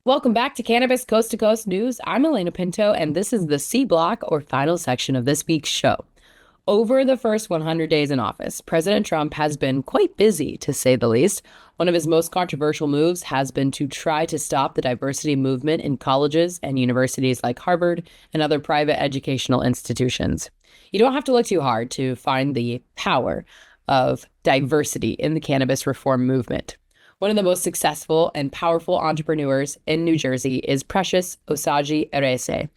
Welcome back to Coast News. I'm Alaina Pinto, and this is the C block or final section of this week's show. Over the first 100 days in office, President Trump has been quite busy, to say the least. One of his most controversial moves has been to try to stop the diversity movement in colleges and universities like Harvard and other private educational institutions. You don't have to look too hard to find the power of diversity in the cannabis reform movement. One of the most successful and powerful entrepreneurs in New Jersey is Precious Osage Erese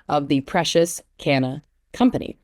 of the Precious Canna Company.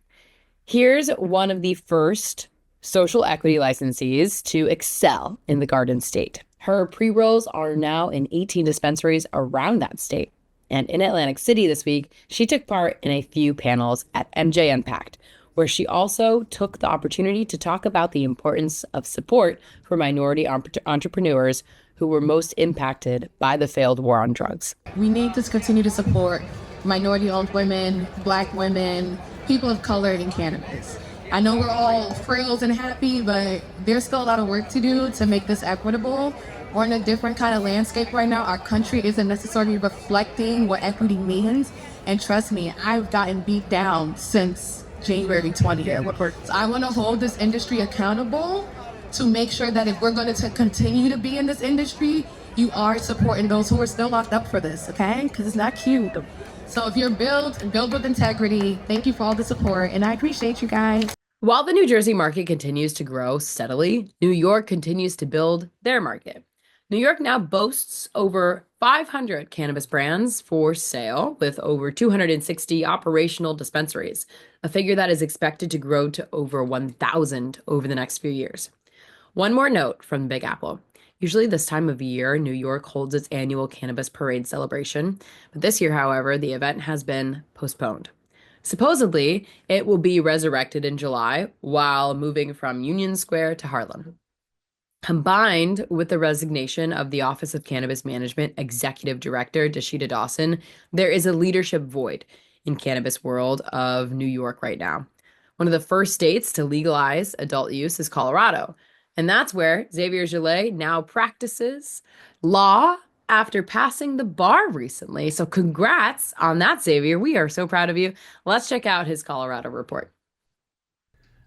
Here's one of the first social equity licensees to excel in the Garden State. Her pre-rolls are now in 18 dispensaries around that state. And in Atlantic City this week, she took part in a few panels at MJ Unpacked, where she also took the opportunity to talk about the importance of support for minority entrepreneurs who were most impacted by the failed war on drugs. We need to continue to support minority-owned women, Black women, people of color in cannabis. I know we're all thrilled and happy, but there's still a lot of work to do to make this equitable. We're in a different kind of landscape right now. Our country isn't necessarily reflecting what equity means. And trust me, I've gotten beat down since January 20th. So I want to hold this industry accountable to make sure that if we're going to continue to be in this industry, you are supporting those who are still locked up for this, okay? Because it's not cute. So if you're build with integrity. Thank you for all the support, and I appreciate you guys. While the New Jersey market continues to grow steadily, New York continues to build their market. New York now boasts over 500 cannabis brands for sale, with over 260 operational dispensaries, a figure that is expected to grow to over 1,000 over the next few years. One more note from the Big Apple. Usually this time of year, New York holds its annual cannabis parade celebration, but this year, however, the event has been postponed. Supposedly, it will be resurrected in July while moving from Union Square to Harlem. Combined with the resignation of the Office of Cannabis Management Executive Director Dashida Dawson, there is a leadership void in cannabis world of New York right now. One of the first states to legalize adult use is Colorado, and that's where Xavier Jaillet now practices law after passing the bar recently. So congrats on that, Xavier. We are so proud of you. Let's check out his Colorado report.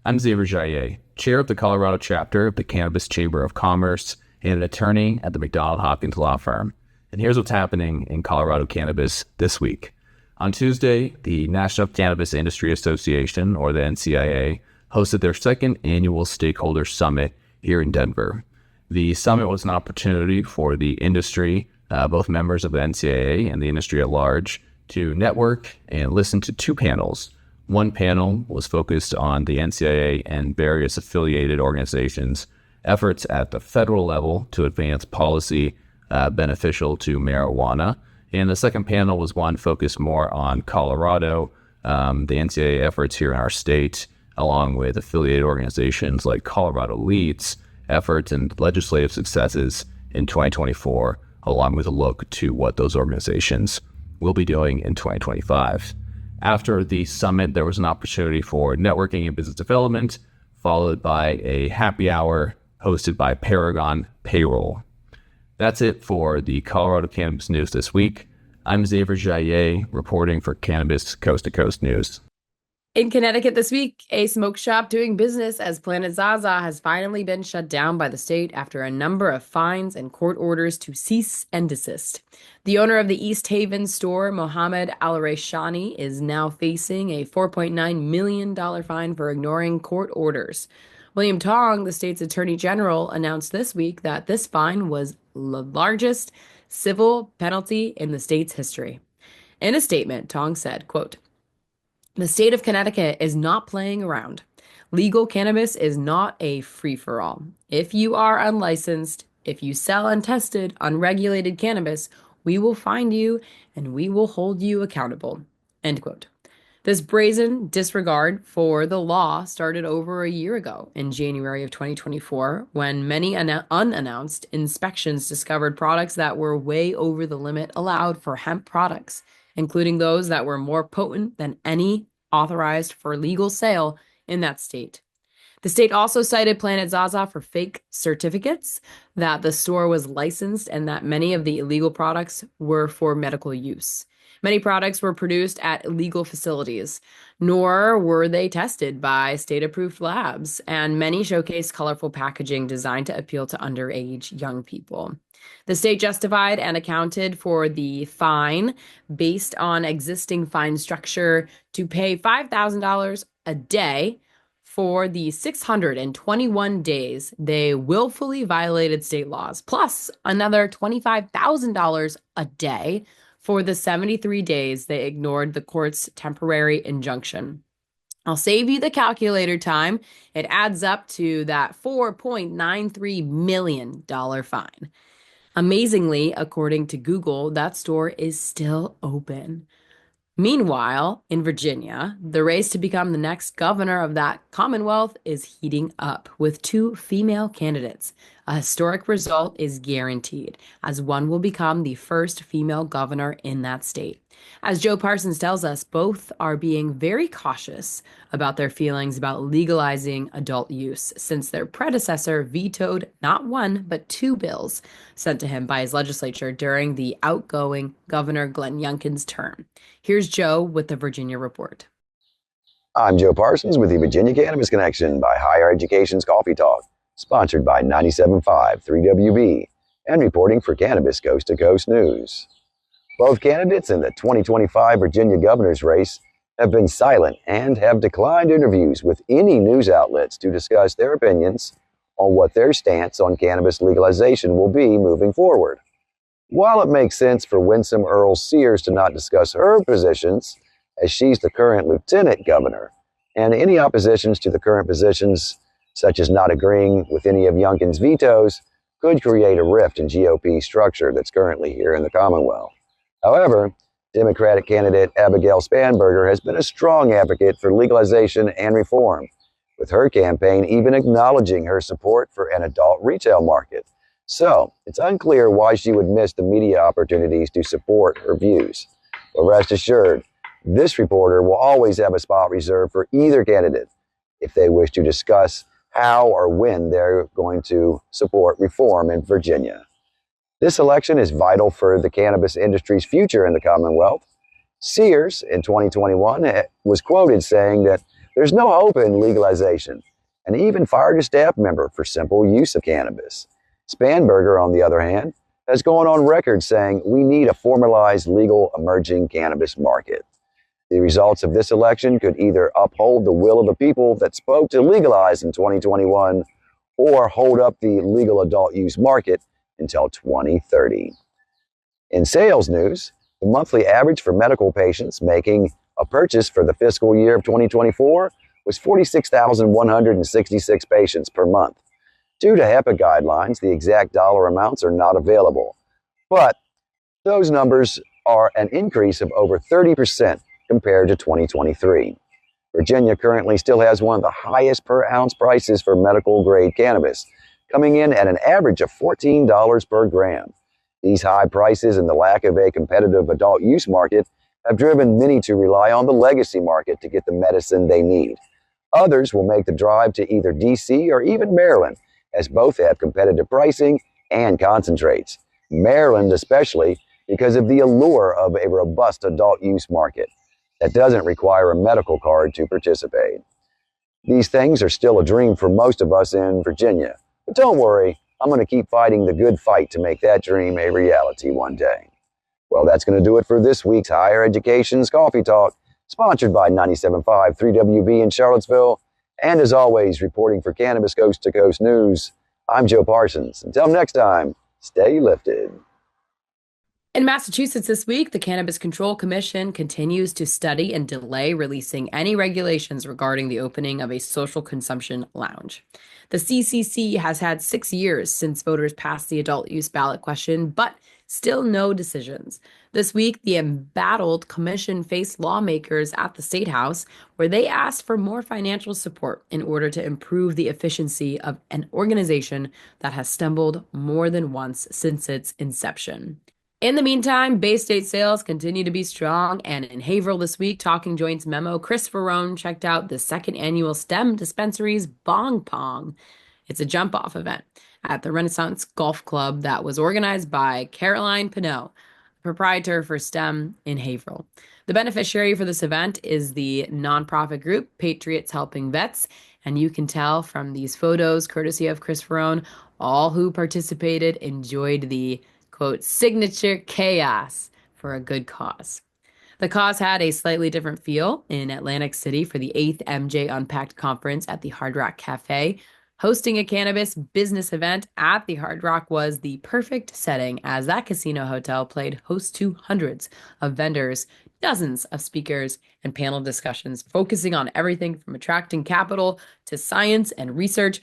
I'm Xavier Jaillet, chair of the Colorado chapter of the Cannabis Chamber of Commerce and an attorney at the McDonald Hopkins law firm. And here's what's happening in Colorado cannabis this week. On Tuesday, the National Cannabis Industry Association, or the NCIA, hosted their second annual stakeholder summit here in Denver. The summit was an opportunity for the industry, both members of the NCIA and the industry at large, to network and listen to two panels. One panel was focused on the NCIA and various affiliated organizations' efforts at the federal level to advance policy beneficial to marijuana. And the second panel was one focused more on Colorado, the NCIA efforts here in our state, along with affiliated organizations like Colorado Leads, efforts and legislative successes in 2024, along with a look to what those organizations will be doing in 2025. After the summit, there was an opportunity for networking and business development, followed by a happy hour hosted by Paragon Payroll. That's it for the Colorado Cannabis News this week. I'm Xavier Jaillet, reporting for Cannabis Coast to Coast News. In Connecticut this week, a smoke shop doing business as Planet Zaza has finally been shut down by the state after a number of fines and court orders to cease and desist. The owner of the East Haven store, Mohammed Al-Rayshani, is now facing a $4.9 million fine for ignoring court orders. William Chong, the state's attorney general, announced this week that this fine was the largest civil penalty in the state's history. In a statement, Chong said, quote, "The state of Connecticut is not playing around. Legal cannabis is not a free-for-all. If you are unlicensed, if you sell untested, unregulated cannabis, we will find you and we will hold you accountable." End quote. This brazen disregard for the law started over a year ago in January of 2024, when many unannounced inspections discovered products that were way over the limit allowed for hemp products, including those that were more potent than any authorized for legal sale in that state. The state also cited Planet Zaza for fake certificates, that the store was licensed, and that many of the illegal products were for medical use. Many products were produced at illegal facilities, nor were they tested by state-approved labs, and many showcased colorful packaging designed to appeal to underage young people. The state justified and accounted for the fine based on existing fine structure to pay $5,000 a day for the 621 days they willfully violated state laws, plus another $25,000 a day for the 73 days they ignored the court's temporary injunction. I'll save you the calculator time. It adds up to that $4.93 million fine. Amazingly, according to Google, that store is still open. Meanwhile, in Virginia, the race to become the next governor of that Commonwealth is heating up with two female candidates. A historic result is guaranteed, as one will become the first female governor in that state. As Joe Parsons tells us, both are being very cautious about their feelings about legalizing adult use, since their predecessor vetoed not one, but two bills sent to him by his legislature during the outgoing Governor Glenn Youngkin's term. Here's Joe with the Virginia Report. I'm Joe Parsons with the Virginia Cannabis Connection by Higher Education's Coffee Talk, sponsored by 97.5 3WB, and reporting for Cannabis Coast to Coast News. Both candidates in the 2025 Virginia governor's race have been silent and have declined interviews with any news outlets to discuss their opinions on what their stance on cannabis legalization will be moving forward. While it makes sense for Winsome Earl Sears to not discuss her positions, as she's the current lieutenant governor, and any oppositions to the current positions, such as not agreeing with any of Youngkin's vetoes, could create a rift in GOP structure that's currently here in the Commonwealth. However, Democratic candidate Abigail Spanberger has been a strong advocate for legalization and reform, with her campaign even acknowledging her support for an adult retail market. So, it's unclear why she would miss the media opportunities to support her views. But rest assured, this reporter will always have a spot reserved for either candidate if they wish to discuss how or when they're going to support reform in Virginia. This election is vital for the cannabis industry's future in the Commonwealth. Sears, in 2021, was quoted saying that there's no hope in legalization, and even fired a staff member for simple use of cannabis. Spanberger, on the other hand, has gone on record saying we need a formalized legal emerging cannabis market. The results of this election could either uphold the will of the people that spoke to legalize in 2021 or hold up the legal adult use market until 2030. In sales news, the monthly average for medical patients making a purchase for the fiscal year of 2024 was 46,166 patients per month. Due to HEPA guidelines, the exact dollar amounts are not available, but those numbers are an increase of over 30% compared to 2023. Virginia currently still has one of the highest per ounce prices for medical grade cannabis, coming in at an average of $14 per gram. These high prices and the lack of a competitive adult use market have driven many to rely on the legacy market to get the medicine they need. Others will make the drive to either DC or even Maryland, as both have competitive pricing and concentrates. Maryland especially because of the allure of a robust adult use market that doesn't require a medical card to participate. These things are still a dream for most of us in Virginia. But don't worry, I'm going to keep fighting the good fight to make that dream a reality one day. Well, that's going to do it for this week's Higher Education's Coffee Talk, sponsored by 97.5 3WB in Charlottesville. And as always, reporting for Cannabis Coast to Coast News, I'm Joe Parsons. Until next time, stay lifted. In Massachusetts this week, the Cannabis Control Commission continues to study and delay releasing any regulations regarding the opening of a social consumption lounge. The CCC has had 6 years since voters passed the adult use ballot question, but still no decisions. This week, the embattled commission faced lawmakers at the State House, where they asked for more financial support in order to improve the efficiency of an organization that has stumbled more than once since its inception. In the meantime, Bay State sales continue to be strong, and in Haverhill this week, Talking Joints memo, Chris Verone checked out the second annual STEM Dispensary's Bong Pong. It's a jump-off event at the Renaissance Golf Club that was organized by Caroline Pinot, proprietor for STEM in Haverhill. The beneficiary for this event is the nonprofit group Patriots Helping Vets, and you can tell from these photos, courtesy of Chris Verone, all who participated enjoyed the, quote, signature chaos for a good cause. The cause had a slightly different feel in Atlantic City for the 8th MJ Unpacked conference at the Hard Rock Cafe. Hosting a cannabis business event at the Hard Rock was the perfect setting, as that casino hotel played host to hundreds of vendors, dozens of speakers, and panel discussions focusing on everything from attracting capital to science and research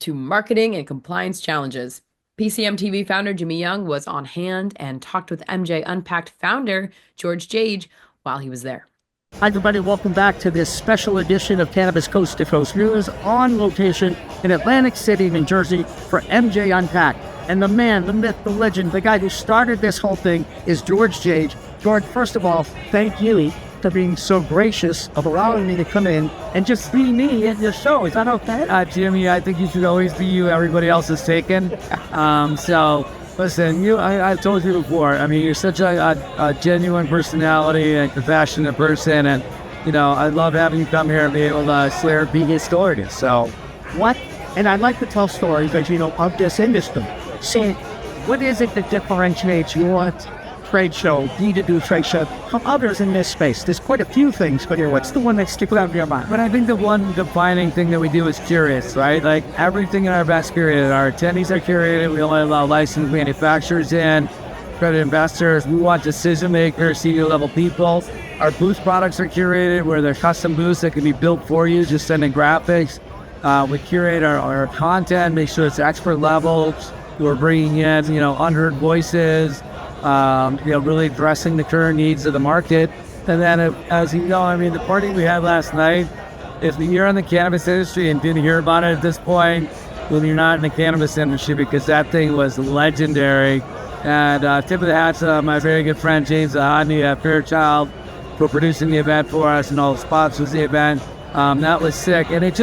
to marketing and compliance challenges. PCM TV founder Jimmy Young was on hand and talked with MJ Unpacked founder George Jage while he was there. Hi everybody, welcome back to this special edition of Cannabis Coast to Coast News on location in Atlantic City, New Jersey for MJ Unpacked. And the man, the myth, the legend, the guy who started this whole thing is George Jage. George, first of all, thank you for being so gracious of allowing me to come in and just be me in your show. Is that okay? Jimmy, I think you should always be you. Everybody else is taken. Listen, I told you before, I mean, you're such a genuine personality and compassionate person, and, I love having you come here and be able to share being historians. So, What? And I'd like to tell stories, of this industry. See, what is it that differentiates your trade show, need to do trade show, from others in this space? There's quite a few things, but what's the one that sticks out in your mind? but I think the one defining thing that we do is curious, right? Like, everything in our events curated. Our attendees are curated. We only allow licensed manufacturers in, accredited investors. We want decision makers, senior level people. Our booth products are curated, where they're custom booths that can be built for you, just sending graphics. We curate our content, make sure it's expert level. We're bringing in, unheard voices, really addressing the current needs of the market. And then, as you know, the party we had last night, if you're in the cannabis industry and didn't hear about it at this point, well, you're not in the cannabis industry, because that thing was legendary. And tip of the hat to my very good friend James Hodney at Fairchild for producing the event for us, and all the sponsors of the event. That was sick. And it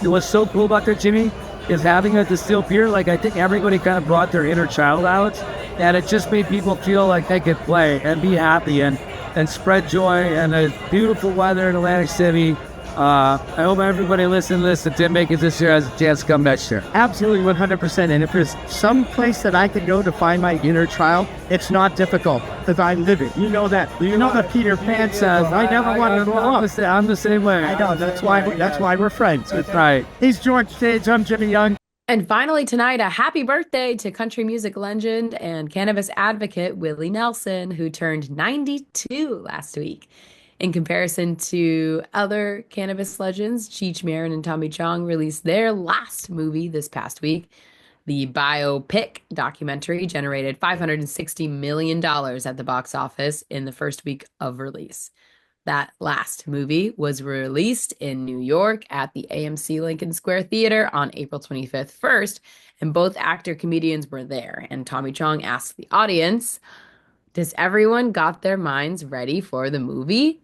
was so cool about that, Jimmy, is having a distilled beer. Like, I think everybody kind of brought their inner child out, and it just made people feel like they could play and be happy and spread joy. And the beautiful weather in Atlantic City. I hope everybody listening to this that didn't make it this year has a chance to come next year. Absolutely, 100%. And if there's some place that I could go to find my inner child, it's not difficult, because I live it. You know that. You know that Peter Pan says, I never want to grow up. I'm the same way. I know, that's why we're friends. That's right. He's George Jage, I'm Jimmy Young. And finally tonight, a happy birthday to country music legend and cannabis advocate Willie Nelson, who turned 92 last week. In comparison to other cannabis legends, Cheech Marin and Tommy Chong released their last movie this past week. The biopic documentary generated $560 million at the box office in the first week of release. That last movie was released in New York at the AMC Lincoln Square Theater on April 25th first, and both actor-comedians were there. And Tommy Chong asked the audience, does everyone got their minds ready for the movie?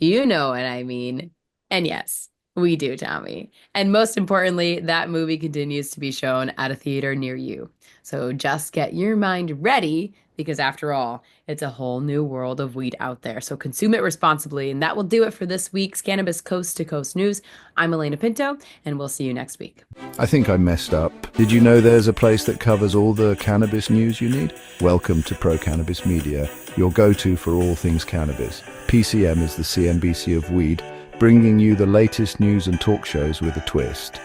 You know what I mean. And yes, we do, Tommy. And most importantly, that movie continues to be shown at a theater near you. So just get your mind ready, because after all, it's a whole new world of weed out there. So consume it responsibly. And that will do it for this week's Cannabis Coast to Coast News. I'm Alaina Pinto, and we'll see you next week. I think I messed up. Did you know there's a place that covers all the cannabis news you need? Welcome to Pro Cannabis Media, your go-to for all things cannabis. PCM is the CNBC of weed, bringing you the latest news and talk shows with a twist.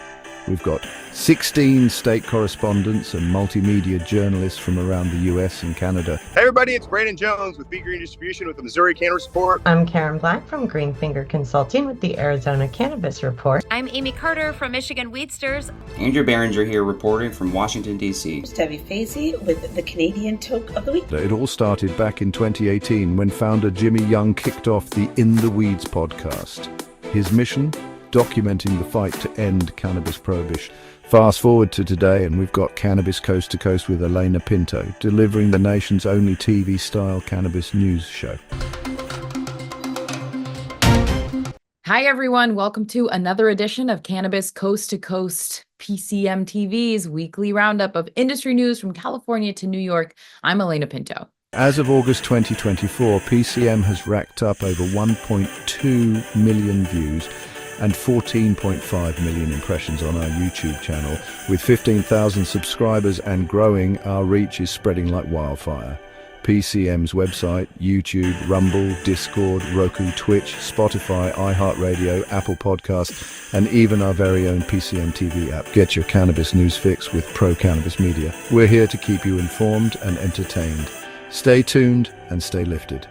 We've got 16 state correspondents and multimedia journalists from around the US and Canada. Hey everybody, it's Brandon Jones with Big Green Distribution with the Missouri Cannabis Report. I'm Karen Black from Greenfinger Consulting with the Arizona Cannabis Report. I'm Amy Carter from Michigan Weedsters. Andrew Behringer here reporting from Washington, D.C. Debbie Fazy with the Canadian Toke of the Week. It all started back in 2018 when founder Jimmy Young kicked off the In the Weeds podcast. His mission? Documenting the fight to end cannabis prohibition. Fast forward to today, and we've got Cannabis Coast to Coast with Alaina Pinto, delivering the nation's only TV-style cannabis news show. Hi, everyone. Welcome to another edition of Cannabis Coast to Coast, PCM TV's weekly roundup of industry news from California to New York. I'm Alaina Pinto. As of August 2024, PCM has racked up over 1.2 million views and 14.5 million impressions on our YouTube channel. With 15,000 subscribers and growing, our reach is spreading like wildfire. PCM's website, YouTube, Rumble, Discord, Roku, Twitch, Spotify, iHeartRadio, Apple Podcasts, and even our very own PCM TV app. Get your cannabis news fix with Pro Cannabis Media. We're here to keep you informed and entertained. Stay tuned and stay lifted.